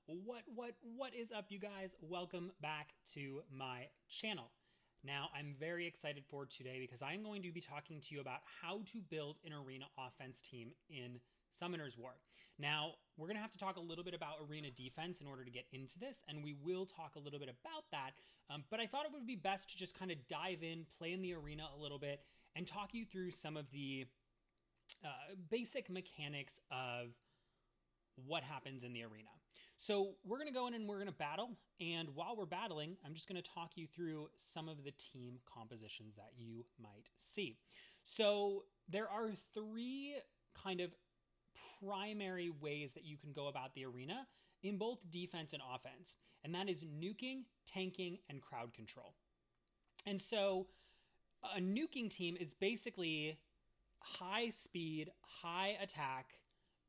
What is up, you guys? Welcome back to my channel. Now, I'm very excited for today because I'm going to be talking to you about how to build an arena offense team in Summoner's War. Now, we're going to have to talk a little bit about arena defense in order to get into this, and we will talk a little bit about that, but I thought it would be best to just kind of dive in, play in the arena a little bit, and talk you through some of the basic mechanics of what happens in the arena. So we're going to go in and we're going to battle. And while we're battling, I'm just going to talk you through some of the team compositions that you might see. So there are three kind of primary ways that you can go about the arena in both defense and offense. And that is nuking, tanking, and crowd control. And so a nuking team is basically high speed, high attack.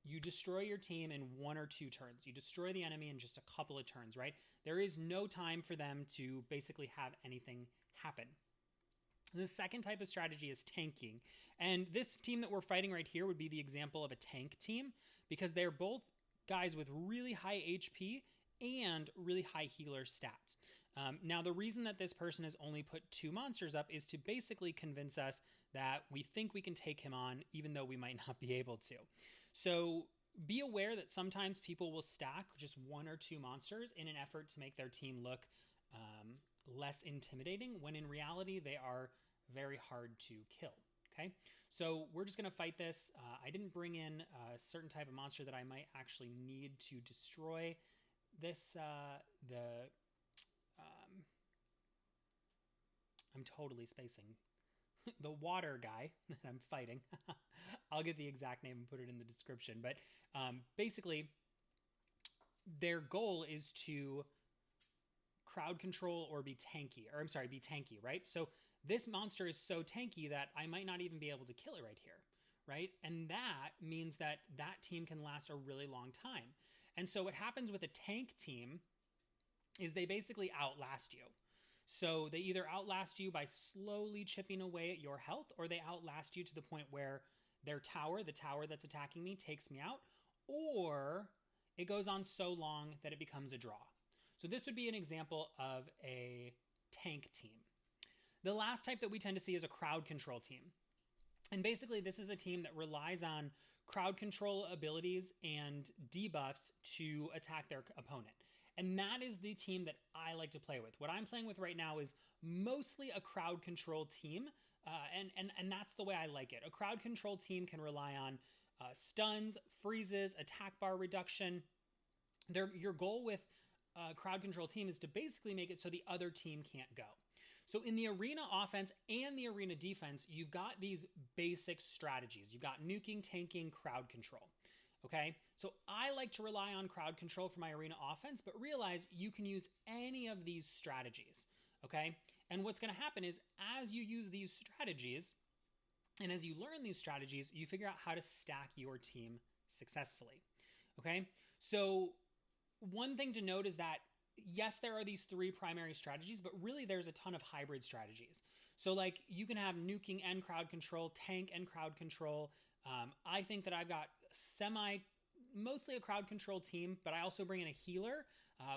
You destroy your team in 1 or 2 turns. You destroy the enemy in just a couple of turns, right? There is no time for them to basically have anything happen. The second type of strategy is tanking. And this team that we're fighting right here would be the example of a tank team because they're both guys with really high HP and really high healer stats. Now, the reason that this person has only put 2 monsters up is to basically convince us that we think we can take him on, even though we might not be able to. So be aware that sometimes people will stack just 1 or 2 monsters in an effort to make their team look less intimidating, when in reality, they are very hard to kill. Okay, so we're just going to fight this. I didn't bring in a certain type of monster that I might actually need to destroy this. I'm totally spacing. The water guy that I'm fighting. I'll get the exact name and put it in the description. But basically, their goal is to crowd control or be tanky. Or I'm sorry, be tanky, right? So this monster is so tanky that I might not even be able to kill it right here. Right? And that means that that team can last a really long time. And so what happens with a tank team is they basically outlast you. So they either outlast you by slowly chipping away at your health, or they outlast you to the point where their tower, the tower that's attacking me, takes me out, or it goes on so long that it becomes a draw. So this would be an example of a tank team. The last type that we tend to see is a crowd control team. And basically, this is a team that relies on crowd control abilities and debuffs to attack their opponent. And that is the team that I like to play with. What I'm playing with right now is mostly a crowd control team, and that's the way I like it. A crowd control team can rely on stuns, freezes, attack bar reduction. Your goal with a crowd control team is to basically make it so the other team can't go. So in the arena offense and the arena defense, you've got these basic strategies. You've got nuking, tanking, crowd control. Okay, so I like to rely on crowd control for my arena offense, but realize you can use any of these strategies. Okay, and what's going to happen is as you use these strategies and as you learn these strategies, you figure out how to stack your team successfully. Okay, so one thing to note is that yes, there are these 3 primary strategies, but really there's a ton of hybrid strategies. So like you can have nuking and crowd control, tank and crowd control. I think that I've got mostly a crowd control team, but I also bring in a healer,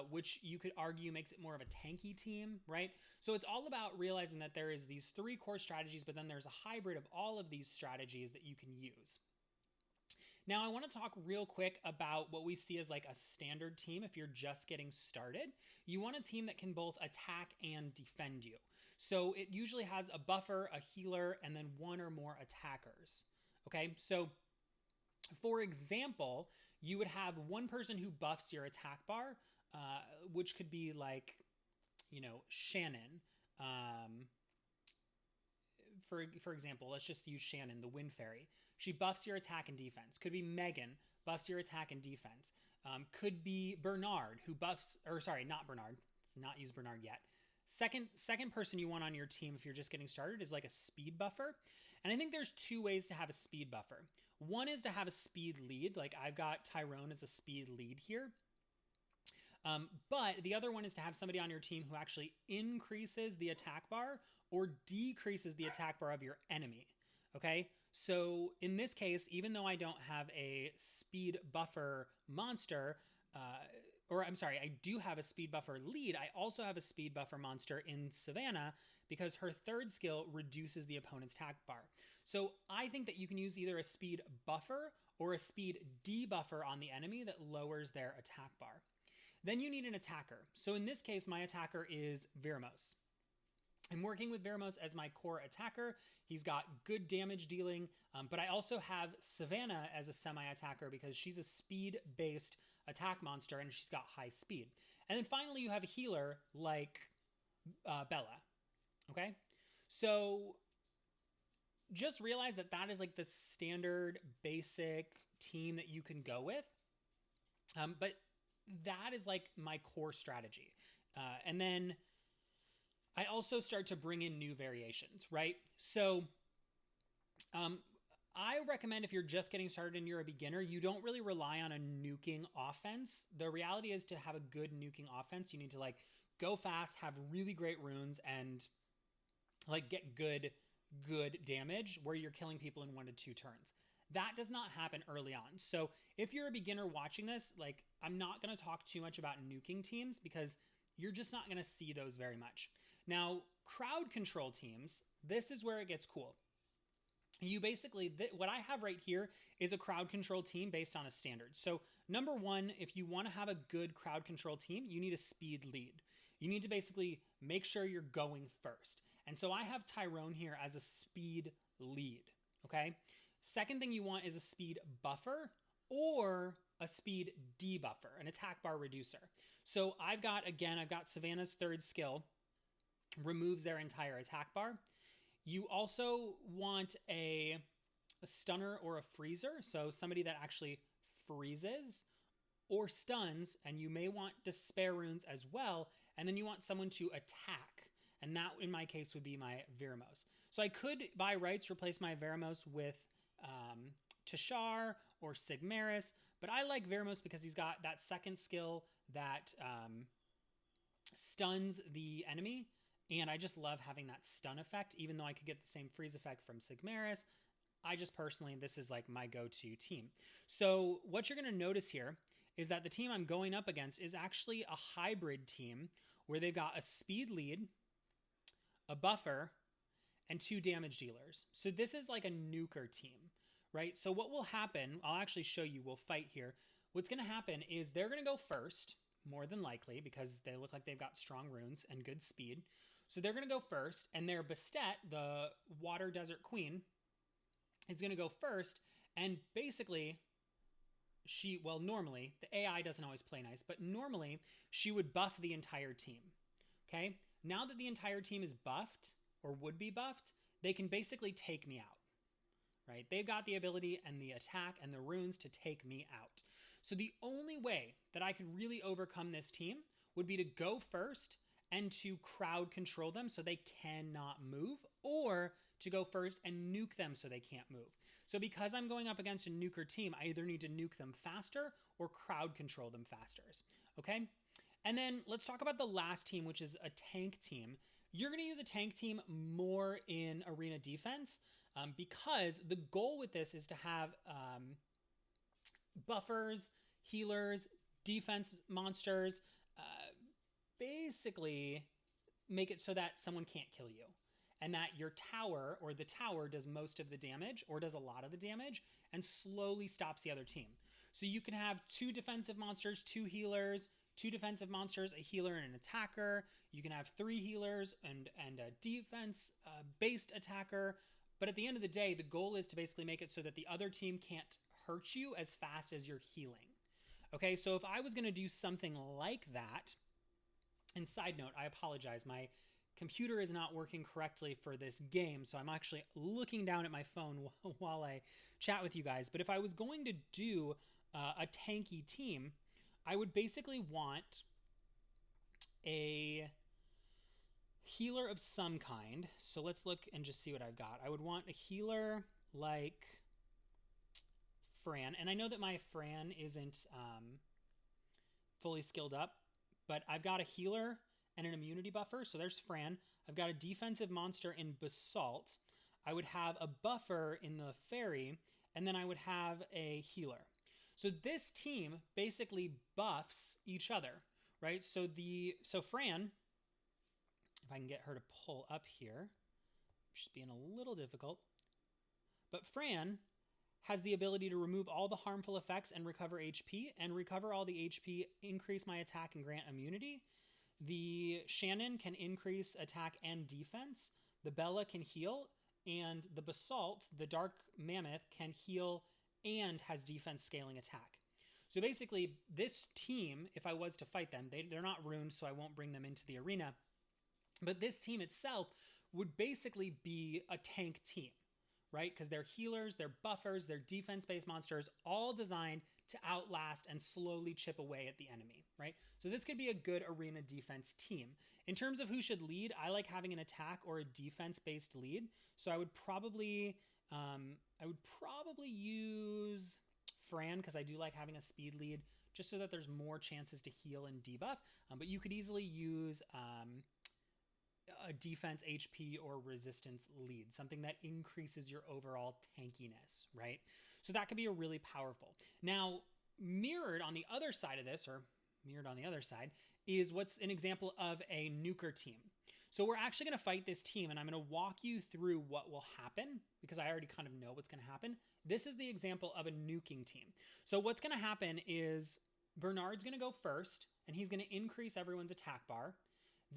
which you could argue makes it more of a tanky team, right? So it's all about realizing that there is these 3 core strategies, but then there's a hybrid of all of these strategies that you can use. Now, I want to talk real quick about what we see as like a standard team if you're just getting started. You want a team that can both attack and defend you. So it usually has a buffer, a healer, and then 1 or more attackers. Okay, so for example, you would have one person who buffs your attack bar, which could be like, you know, Shannon. For example, let's just use Shannon, the Wind Fairy. She buffs your attack and defense. Could be Megan, buffs your attack and defense. Could be Bernard, who buffs, or sorry, not Bernard. Let's not use Bernard yet. Second person you want on your team if you're just getting started is like a speed buffer. And I think there's 2 ways to have a speed buffer. One is to have a speed lead. Like I've got Tyrone as a speed lead here. But the other one is to have somebody on your team who actually increases the attack bar or decreases the attack bar of your enemy. Okay, so in this case, even though I don't have a speed buffer monster, or I'm sorry, I do have a speed buffer lead. I also have a speed buffer monster in Savannah because her third skill reduces the opponent's attack bar. So I think that you can use either a speed buffer or a speed debuffer on the enemy that lowers their attack bar. Then you need an attacker. So in this case, my attacker is Veramos. I'm working with Veramos as my core attacker. He's got good damage dealing, but I also have Savannah as a semi-attacker because she's a speed-based attack monster and she's got high speed. And then finally, you have a healer like Bella, okay? So just realize that that is like the standard basic team that you can go with, but that is like my core strategy. And then I also start to bring in new variations, right? So I recommend if you're just getting started and you're a beginner, you don't really rely on a nuking offense. The reality is to have a good nuking offense, you need to like go fast, have really great runes, and like get good damage where you're killing people in 1 to 2 turns. That does not happen early on. So if you're a beginner watching this, like I'm not going to talk too much about nuking teams because you're just not going to see those very much. Now, crowd control teams, this is where it gets cool. You basically, what I have right here is a crowd control team based on a standard. So number one, if you want to have a good crowd control team, you need a speed lead. You need to basically make sure you're going first. And so I have Tyrone here as a speed lead, okay? Second thing you want is a speed buffer or a speed debuffer, an attack bar reducer. So I've got Savannah's third skill, removes their entire attack bar. You also want a stunner or a freezer, so somebody that actually freezes or stuns, and you may want despair runes as well, and then you want someone to attack, and that in my case would be my Veramos. So I could, by rights, replace my Veramos with Tashar or Sigmaris, but I like Veramos because he's got that second skill that stuns the enemy, and I just love having that stun effect, even though I could get the same freeze effect from Sigmaris. I just personally, this is like my go-to team. So what you're going to notice here is that the team I'm going up against is actually a hybrid team where they've got a speed lead, a buffer, and 2 damage dealers. So this is like a nuker team, right? So what will happen, I'll actually show you, we'll fight here. What's going to happen is they're going to go first, more than likely, because they look like they've got strong runes and good speed. So they're going to go first, and their Bastet, the Water Desert Queen, is going to go first, and basically, normally, the AI doesn't always play nice, but normally, she would buff the entire team, okay? Now that the entire team is buffed, or would be buffed, they can basically take me out, right? They've got the ability and the attack and the runes to take me out. So the only way that I could really overcome this team would be to go first and to crowd control them so they cannot move, or to go first and nuke them so they can't move. So because I'm going up against a nuker team, I either need to nuke them faster or crowd control them faster, okay? And then let's talk about the last team, which is a tank team. You're going to use a tank team more in arena defense because the goal with this is to have buffers, healers, defense monsters, basically make it so that someone can't kill you, and that your tower or the tower does most of the damage or does a lot of the damage and slowly stops the other team. So you can have 2 defensive monsters, 2 healers, 2 defensive monsters, a healer and an attacker. You can have 3 healers and a defense based attacker. But at the end of the day, the goal is to basically make it so that the other team can't hurt you as fast as you're healing. Okay, so if I was going to do something like that, and side note, I apologize, my computer is not working correctly for this game, so I'm actually looking down at my phone while I chat with you guys. But if I was going to do a tanky team, I would basically want a healer of some kind. So let's look and just see what I've got. I would want a healer like Fran, and I know that my Fran isn't fully skilled up, but I've got a healer and an immunity buffer. So there's Fran. I've got a defensive monster in Basalt. I would have a buffer in the Fairy, and then I would have a healer. So this team basically buffs each other, right? So Fran, if I can get her to pull up here, she's being a little difficult. But Fran has the ability to remove all the harmful effects and recover HP, and recover all the HP, increase my attack and grant immunity. The Shannon can increase attack and defense. The Bella can heal, and the Basalt, the Dark Mammoth, can heal and has defense scaling attack. So basically, this team, if I was to fight them, they're not ruined, so I won't bring them into the arena. But this team itself would basically be a tank team, right? Because they're healers, they're buffers, they're defense-based monsters, all designed to outlast and slowly chip away at the enemy, right? So this could be a good arena defense team. In terms of who should lead, I like having an attack or a defense-based lead. So I would probably use Fran, because I do like having a speed lead, just so that there's more chances to heal and debuff. But you could easily use a defense HP or resistance lead, something that increases your overall tankiness, right? So that could be a really powerful. Now, mirrored on the other side of this, is what's an example of a nuker team. So we're actually going to fight this team, and I'm going to walk you through what will happen, because I already kind of know what's going to happen. This is the example of a nuking team. So what's going to happen is Bernard's going to go first, and he's going to increase everyone's attack bar.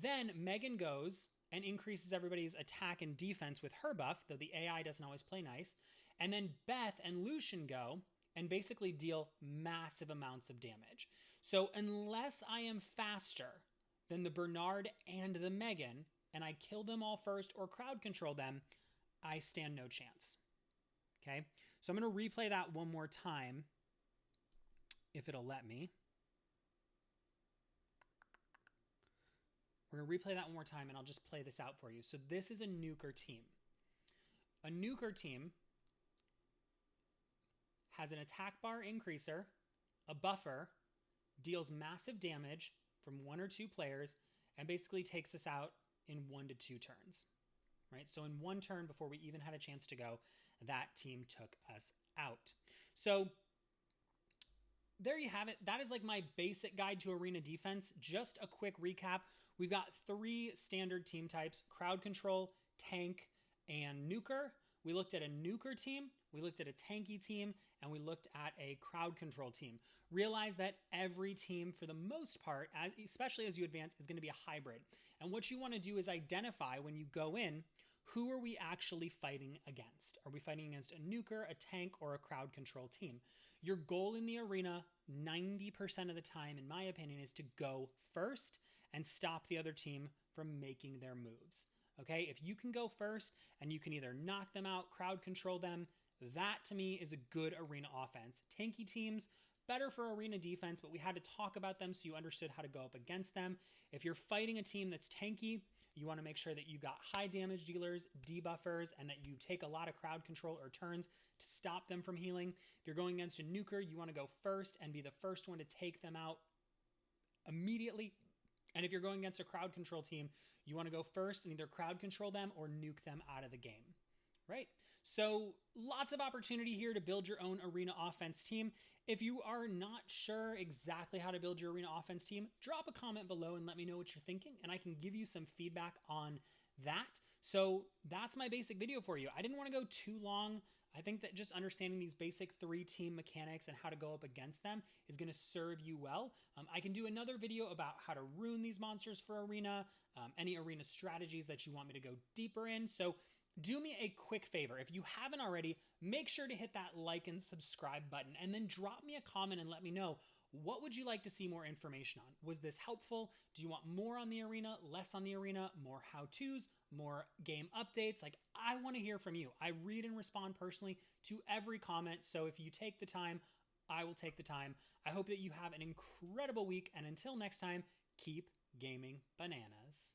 Then Megan goes and increases everybody's attack and defense with her buff, though the AI doesn't always play nice. And then Beth and Lucian go and basically deal massive amounts of damage. So unless I am faster than the Bernard and the Megan, and I kill them all first or crowd control them, I stand no chance. Okay? So I'm going to replay that one more time, if it'll let me. We're going to replay that one more time, and I'll just play this out for you. So this is a nuker team. A nuker team has an attack bar increaser, a buffer, deals massive damage from 1 or 2 players, and basically takes us out in 1 to 2 turns. Right? So in 1 turn, before we even had a chance to go, that team took us out. So there you have it. That is like my basic guide to arena defense. Just a quick recap. We've got 3 standard team types: crowd control, tank, and nuker. We looked at a nuker team, we looked at a tanky team, and we looked at a crowd control team. Realize that every team, for the most part, especially as you advance, is going to be a hybrid. And what you want to do is identify, when you go in, who are we actually fighting against? Are we fighting against a nuker, a tank, or a crowd control team? Your goal in the arena, 90% of the time, in my opinion, is to go first and stop the other team from making their moves. Okay, if you can go first and you can either knock them out, crowd control them, that to me is a good arena offense. Tanky teams, better for arena defense, but we had to talk about them so you understood how to go up against them. If you're fighting a team that's tanky, you want to make sure that you got high damage dealers, debuffers, and that you take a lot of crowd control or turns to stop them from healing. If you're going against a nuker, you want to go first and be the first one to take them out immediately. And if you're going against a crowd control team, you want to go first and either crowd control them or nuke them out of the game, right? So lots of opportunity here to build your own arena offense team. If you are not sure exactly how to build your arena offense team, drop a comment below and let me know what you're thinking, and I can give you some feedback on that. So that's my basic video for you. I didn't want to go too long. I think that just understanding these basic 3 team mechanics and how to go up against them is going to serve you well. I can do another video about how to rune these monsters for arena, any arena strategies that you want me to go deeper in. So do me a quick favor. If you haven't already, make sure to hit that like and subscribe button, and then drop me a comment and let me know, what would you like to see more information on? Was this helpful? Do you want more on the arena, less on the arena, more how-tos, more game updates? Like, I want to hear from you. I read and respond personally to every comment. So if you take the time, I will take the time. I hope that you have an incredible week. And until next time, keep gaming bananas.